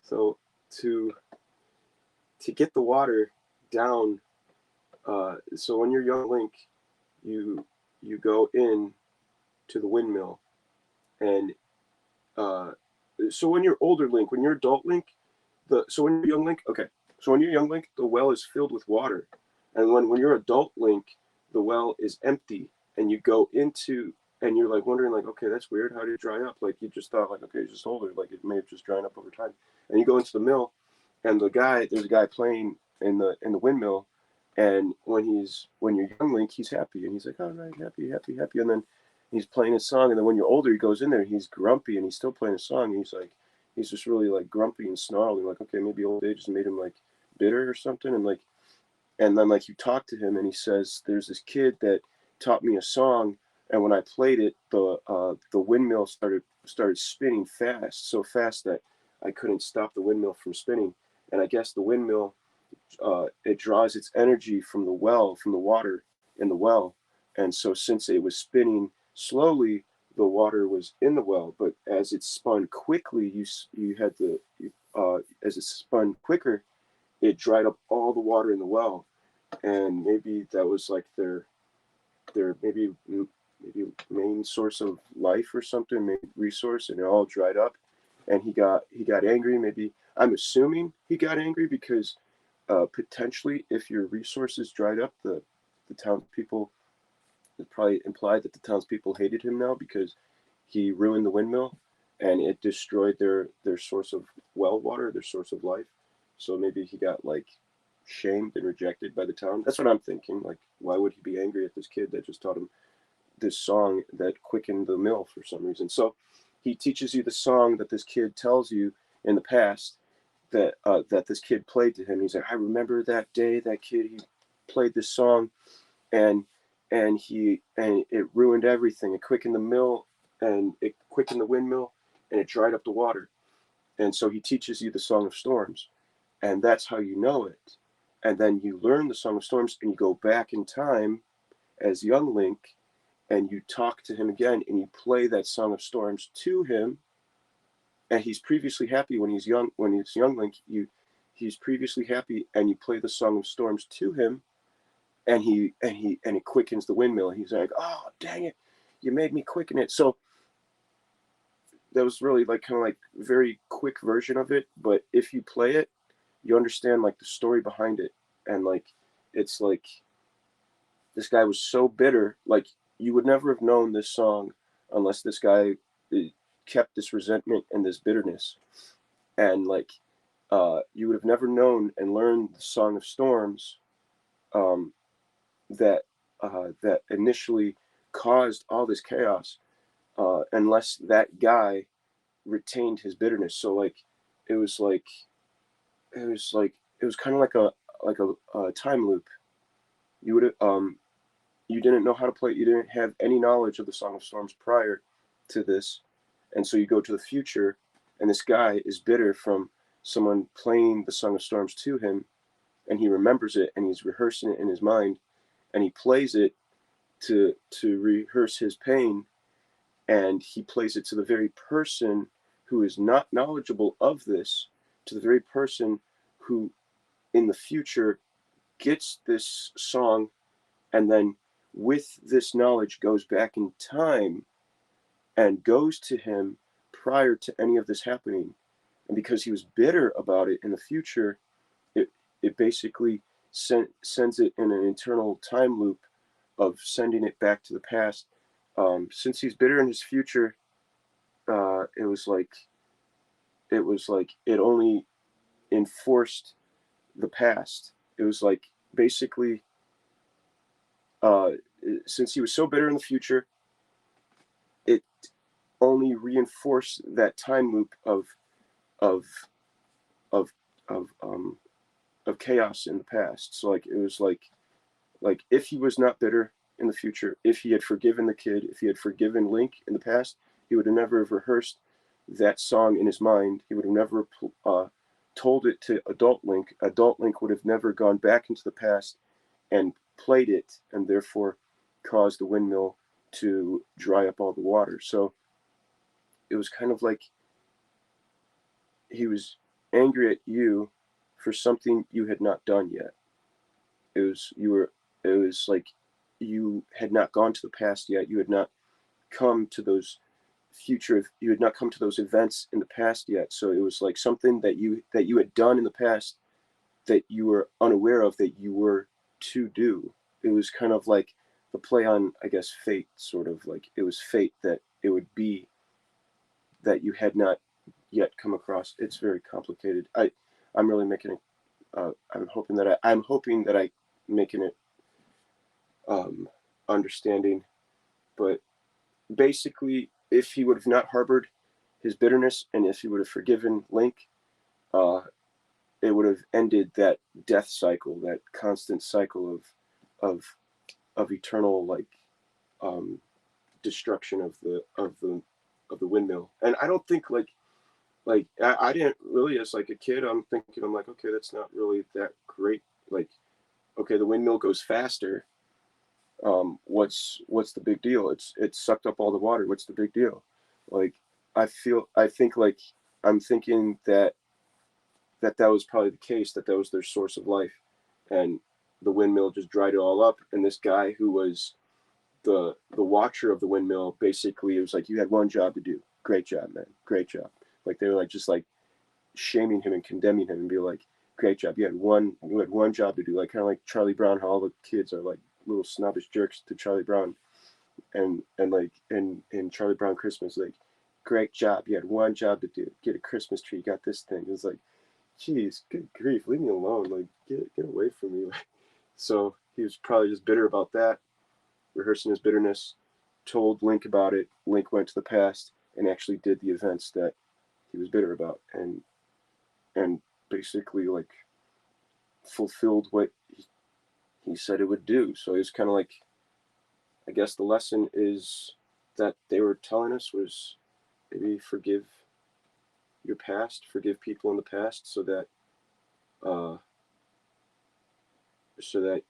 So to to get the water down, so when you're young Link, you you go in to the windmill, and uh, so when you're older Link, when you're adult Link, the so when you're young Link, okay, so when you're young Link, the well is filled with water, and when you're adult Link, the well is empty, and you go into and you're like wondering like, okay, that's weird. How did it dry up? Like you just thought like, okay, it's just older, like it may have just dried up over time, and you go into the mill, and there's a guy playing in the windmill, and when you're young Link, he's happy, and he's like, all right, happy, happy, happy, and then he's playing his song, and then when you're older, he goes in there, and he's grumpy, and he's still playing his song, and he's just really like grumpy and snarly, like, okay, maybe old age has made him like bitter or something, and then like you talk to him, and he says, there's this kid that taught me a song, and when I played it, the windmill started spinning fast, so fast that I couldn't stop the windmill from spinning, and I guess the windmill, it draws its energy from the well, from the water in the well, and so since it was spinning slowly, the water was in the well, but as it spun quickly, you had to as it spun quicker, it dried up all the water in the well, and maybe that was like their maybe main source of life or something, maybe resource, and it all dried up, and he got angry. Maybe I'm assuming he got angry because potentially, if your resources dried up, the townspeople, it probably implied that the townspeople hated him now because he ruined the windmill and it destroyed their source of well water, their source of life. So maybe he got like shamed and rejected by the town. That's what I'm thinking. Like, why would he be angry at this kid that just taught him this song that quickened the mill for some reason? So he teaches you the song that this kid tells you in the past that this kid played to him. He's like, I remember that day that kid he played this song, and and it ruined everything. It quickened the mill, and it quickened the windmill, and it dried up the water. And so he teaches you the Song of Storms, and that's how you know it. And then you learn the Song of Storms, and you go back in time as young Link, and you talk to him again, and you play that Song of Storms to him, and he's previously happy when he's young. When he's young Link, he's previously happy, and you play the Song of Storms to him, and it quickens the windmill. And he's like, "Oh, dang it, you made me quicken it." So that was really like kind of like very quick version of it. But if you play it, you understand like the story behind it, and like it's like this guy was so bitter. Like you would never have known this song unless this guy kept this resentment and this bitterness, and like you would have never known and learned the Song of Storms, um, that initially caused all this chaos, unless that guy retained his bitterness. So like it was like it was kind of like a time loop. You would you didn't know how to play. You didn't have any knowledge of the Song of Storms prior to this, and so you go to the future, and this guy is bitter from someone playing the Song of Storms to him, and he remembers it, and he's rehearsing it in his mind, and he plays it to rehearse his pain, and he plays it to the very person who is not knowledgeable of this, to the very person who in the future gets this song, and then with this knowledge goes back in time and goes to him prior to any of this happening. And because he was bitter about it in the future, it basically sends it in an eternal time loop of sending it back to the past. Since he's bitter in his future, it was like it only enforced the past. It was like basically, uh, since he was so bitter in the future, it only reinforced that time loop of of of um of chaos in the past. So like it was like if he was not bitter in the future, if he had forgiven the kid, if he had forgiven Link in the past, he would have never have rehearsed that song in his mind. He would have never told it to adult Link. Adult Link would have never gone back into the past and played it, and therefore caused the windmill to dry up all the water. So it was kind of like he was angry at you for something you had not done yet. It was like you had not gone to the past yet. You had not come to those you had not come to those events in the past yet. So it was like something that you had done in the past that you were unaware of that you were to do. It was kind of like the play on, I guess, fate, sort of like it was fate that it would be that you had not yet come across. It's very complicated. I'm really making it. I'm hoping that I making it um, understanding. But basically, if he would have not harbored his bitterness and if he would have forgiven Link, uh, it would have ended that death cycle, that constant cycle of of eternal like um, destruction of the windmill. And I don't think I didn't really, as like a kid, I'm like, okay, that's not really that great. Like, okay, the windmill goes faster. What's the big deal? It sucked up all the water. What's the big deal? Like, I think like I'm thinking that was probably the case, that was their source of life, and the windmill just dried it all up. And this guy who was the watcher of the windmill, basically it was like, you had one job to do. Great job, man. Great job. Like they were like just like shaming him and condemning him and be like, great job. You had one job to do. Like kind of like Charlie Brown, how all the kids are like little snobbish jerks to Charlie Brown, and like in Charlie Brown Christmas, like, great job. You had one job to do. Get a Christmas tree. You got this thing. It's like, geez, good grief, leave me alone. Like, get away from me. So he was probably just bitter about that, rehearsing his bitterness, told Link about it. Link went to the past and actually did the events that he was bitter about, and basically like fulfilled what he said it would do. So it's kind of like, I guess the lesson is that they were telling us was maybe forgive your past, forgive people in the past, uh, so that